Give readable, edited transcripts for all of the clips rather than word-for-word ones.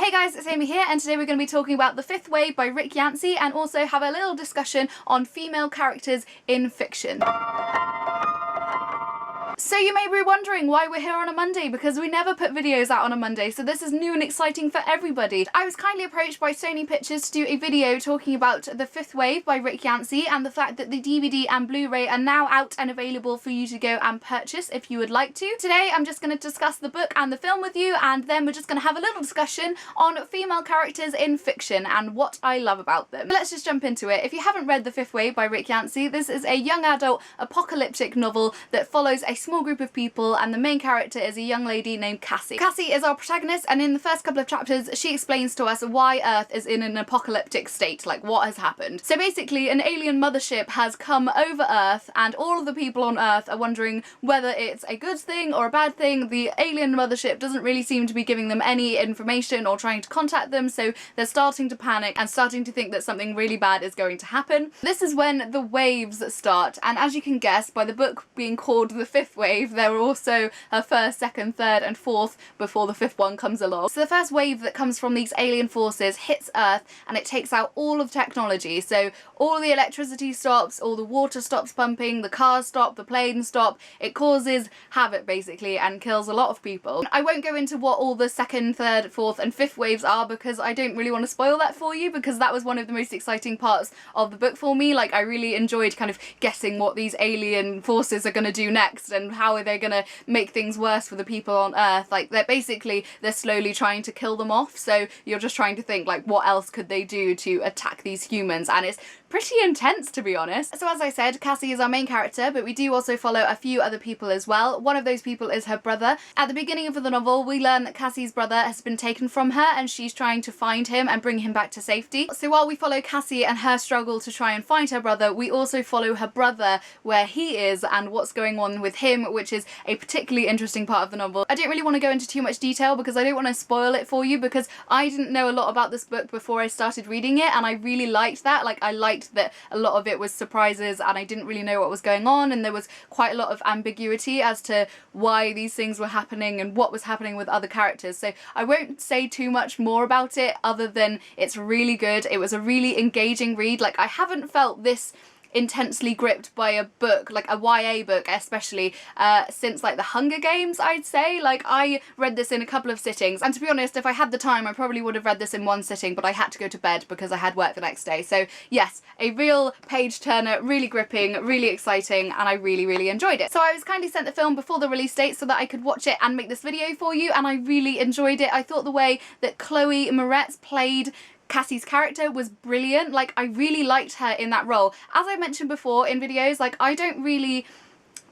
Hey guys, it's Amy here, and today we're going to be talking about The Fifth Wave by Rick Yancey and also have a little discussion on female characters in fiction. So you may be wondering why we're here on a Monday, because we never put videos out on a Monday, so this is new and exciting for everybody. I was kindly approached by Sony Pictures to do a video talking about The Fifth Wave by Rick Yancey and the fact that the DVD and Blu-ray are now out and available for you to go and purchase if you would like to. Today I'm just going to discuss the book and the film with you, and then we're just going to have a little discussion on female characters in fiction and what I love about them. Let's just jump into it. If you haven't read The Fifth Wave by Rick Yancey, this is a young adult apocalyptic novel that follows a small group of people, and the main character is a young lady named Cassie. Cassie is our protagonist, and in the first couple of chapters she explains to us why Earth is in an apocalyptic state, like what has happened. So basically an alien mothership has come over Earth and all of the people on Earth are wondering whether it's a good thing or a bad thing. The alien mothership doesn't really seem to be giving them any information or trying to contact them, so they're starting to panic and starting to think that something really bad is going to happen. This is when the waves start, and as you can guess by the book being called The Fifth Wave, there are also a first, second, third and fourth before the fifth one comes along. So the first wave that comes from these alien forces hits Earth and it takes out all of technology. So all the electricity stops, all the water stops pumping, the cars stop, the planes stop. It causes havoc basically and kills a lot of people. I won't go into what all the second, third, fourth and fifth waves are because I don't really want to spoil that for you, because that was one of the most exciting parts of the book for me. Like, I really enjoyed kind of guessing what these alien forces are going to do next and how they're going to make things worse for the people on Earth. Like, they're slowly trying to kill them off, so you're just trying to think like what else could they do to attack these humans, and it's pretty intense, to be honest. So as I said, Cassie is our main character, but we do also follow a few other people as well. One of those people is her brother. At the beginning of the novel we learn that Cassie's brother has been taken from her and she's trying to find him and bring him back to safety. So while we follow Cassie and her struggle to try and find her brother, we also follow her brother, where he is and what's going on with him, which is a particularly interesting part of the novel. I don't really want to go into too much detail because I don't want to spoil it for you, because I didn't know a lot about this book before I started reading it, and I really liked that. Like, I liked that a lot of it was surprises and I didn't really know what was going on, and there was quite a lot of ambiguity as to why these things were happening and what was happening with other characters. So I won't say too much more about it other than it's really good. It was a really engaging read. Like, I haven't felt this intensely gripped by a book, like a YA book especially, since like The Hunger Games, I'd say. Like, I read this in a couple of sittings, and to be honest, if I had the time I probably would have read this in one sitting, but I had to go to bed because I had work the next day. So yes, a real page turner, really gripping, really exciting, and I really enjoyed it. So I was kindly sent the film before the release date so that I could watch it and make this video for you, and I really enjoyed it. I thought the way that Chloe Moretz played Cassie's character was brilliant. Like, I really liked her in that role. As I mentioned before in videos, like, I don't really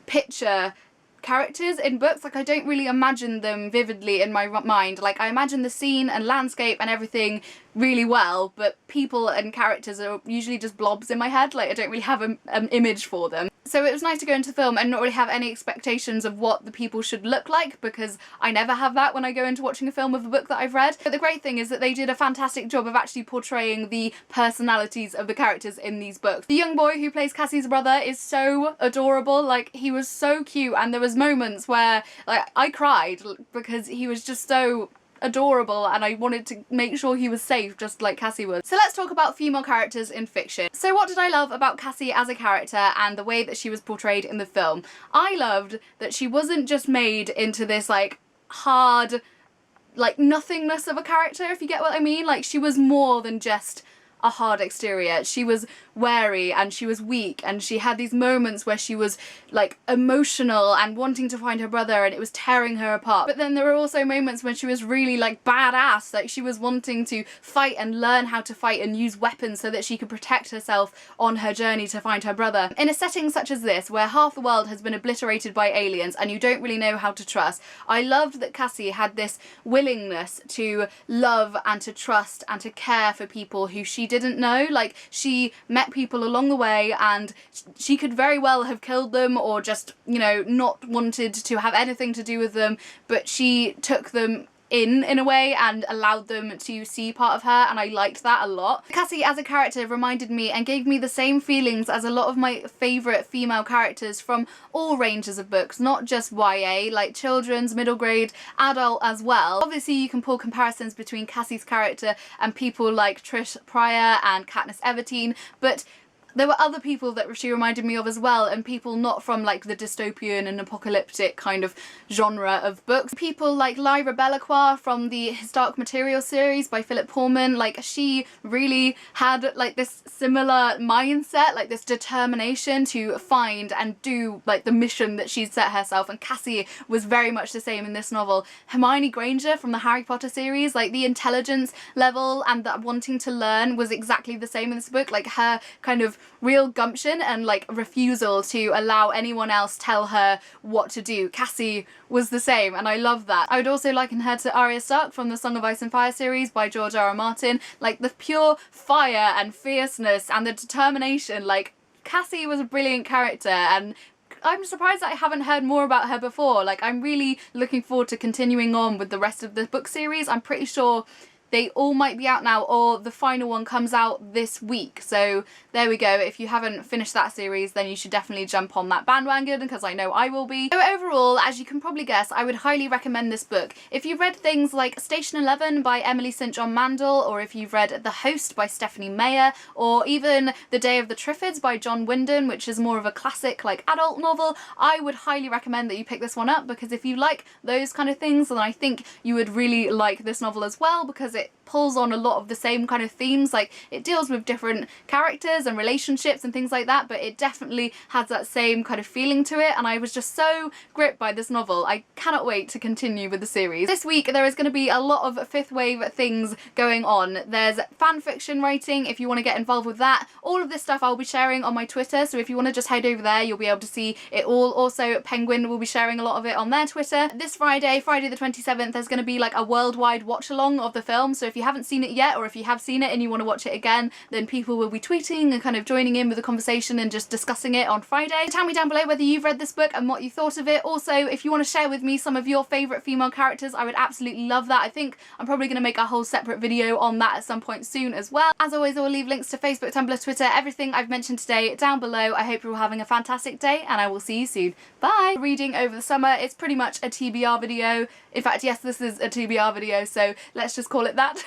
picture characters in books, like I don't really imagine them vividly in my mind. Like, I imagine the scene and landscape and everything really well, but people and characters are usually just blobs in my head. Like, I don't really have an image for them. So it was nice to go into film and not really have any expectations of what the people should look like, because I never have that when I go into watching a film of a book that I've read. But the great thing is that they did a fantastic job of actually portraying the personalities of the characters in these books. The young boy who plays Cassie's brother is so adorable. Like, he was so cute, and there was moments where like I cried because he was just so adorable and I wanted to make sure he was safe, just like Cassie was. So let's talk about female characters in fiction. So what did I love about Cassie as a character and the way that she was portrayed in the film? I loved that she wasn't just made into this like hard, like nothingness of a character, if you get what I mean. Like, she was more than just a hard exterior. She was wary and she was weak, and she had these moments where she was like emotional and wanting to find her brother and it was tearing her apart. But then there were also moments when she was really like badass, like she was wanting to fight and learn how to fight and use weapons so that she could protect herself on her journey to find her brother. In a setting such as this, where half the world has been obliterated by aliens and you don't really know how to trust, I loved that Cassie had this willingness to love and to trust and to care for people who she didn't know. Like, she met people along the way and she could very well have killed them or just, you know, not wanted to have anything to do with them, but she took them in a way and allowed them to see part of her, and I liked that a lot. Cassie as a character reminded me and gave me the same feelings as a lot of my favourite female characters from all ranges of books, not just YA, like children's, middle grade, adult as well. Obviously you can pull comparisons between Cassie's character and people like Trish Pryor and Katniss Everdeen, but there were other people that she reminded me of as well, and people not from like the dystopian and apocalyptic kind of genre of books. People like Lyra Belacqua from the His Dark Material series by Philip Pullman, like she really had like this similar mindset, like this determination to find and do like the mission that she'd set herself, and Cassie was very much the same in this novel. Hermione Granger from the Harry Potter series, like the intelligence level and that wanting to learn was exactly the same in this book, like her kind of real gumption and like refusal to allow anyone else tell her what to do. Cassie was the same, and I love that. I would also liken her to Arya Stark from the Song of Ice and Fire series by George R.R. Martin, like the pure fire and fierceness and the determination. Like Cassie was a brilliant character, and I'm surprised that I haven't heard more about her before. Like I'm really looking forward to continuing on with the rest of the book series. I'm pretty sure they all might be out now, or the final one comes out this week. So there we go. If you haven't finished that series, then you should definitely jump on that bandwagon, because I know I will be. So overall, as you can probably guess, I would highly recommend this book. If you've read things like Station 11 by Emily St. John Mandel, or if you've read The Host by Stephanie Meyer, or even The Day of the Triffids by John Wyndham, which is more of a classic like adult novel, I would highly recommend that you pick this one up, because if you like those kind of things, then I think you would really like this novel as well, because it pulls on a lot of the same kind of themes. Like it deals with different characters and relationships and things like that, but it definitely has that same kind of feeling to it, and I was just so gripped by this novel. I cannot wait to continue with the series. This week there is going to be a lot of fifth wave things going on. There's fan fiction writing if you want to get involved with that. All of this stuff I'll be sharing on my Twitter, so if you want to just head over there you'll be able to see it all. Also Penguin will be sharing a lot of it on their Twitter. This Friday the 27th, there's going to be like a worldwide watch along of the film, so if you haven't seen it yet, or if you have seen it and you want to watch it again, then people will be tweeting and kind of joining in with the conversation and just discussing it on Friday. Tell me down below whether you've read this book and what you thought of it. Also, if you want to share with me some of your favourite female characters, I would absolutely love that. I think I'm probably going to make a whole separate video on that at some point soon as well. As always, I will leave links to Facebook, Tumblr, Twitter, everything I've mentioned today down below. I hope you're all having a fantastic day, and I will see you soon. Bye! Reading over the summer, it's pretty much a TBR video. In fact, yes, this is a TBR video, so let's just call it that.